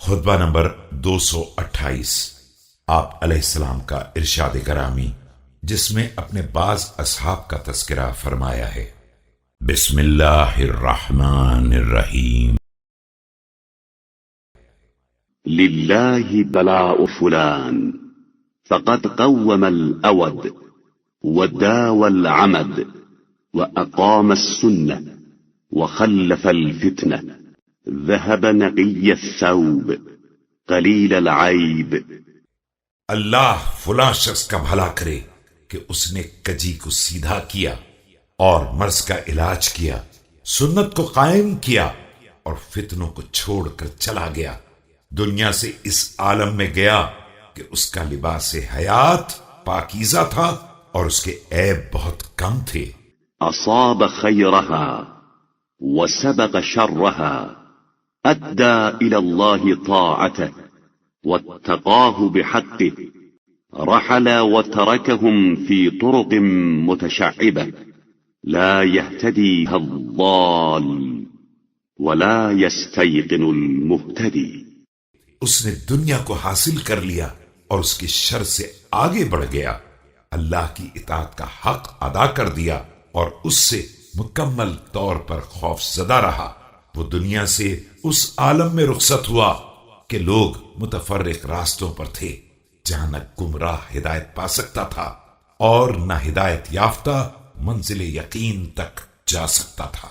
خطبہ نمبر 228 آپ علیہ السلام کا ارشاد گرامی جس میں اپنے بعض اصحاب کا تذکرہ فرمایا ہے۔ بسم اللہ الرحمن الرحیم۔ لله بلاء فلان فقد قوم الأود وداوى العمد وأقام السنة وخلف الفتنة ذهب نقي الثوب قليل العيب۔ اللہ فلاں شخص کا بھلا کرے کہ اس نے کجی کو سیدھا کیا اور مرض کا علاج کیا، سنت کو قائم کیا اور فتنوں کو چھوڑ کر چلا گیا، دنیا سے اس عالم میں گیا کہ اس کا لباس حیات پاکیزہ تھا اور اس کے عیب بہت کم تھے۔ أصاب خيرها وسبق شرها أدى إلى الله طاعته واتقاه بحقه رحل وتركهم في طرق متشعبة لا يهتديها الضال ولا يستيقن المهتدي۔ اس نے دنیا کو حاصل کر لیا اور اس کی شر سے آگے بڑھ گیا، اللہ کی اطاعت کا حق ادا کر دیا اور اس سے مکمل طور پر خوف زدہ رہا۔ وہ دنیا سے اس عالم میں رخصت ہوا کہ لوگ متفرق راستوں پر تھے، جہاں نہ گمراہ ہدایت پا سکتا تھا اور نہ ہدایت یافتہ منزل یقین تک جا سکتا تھا۔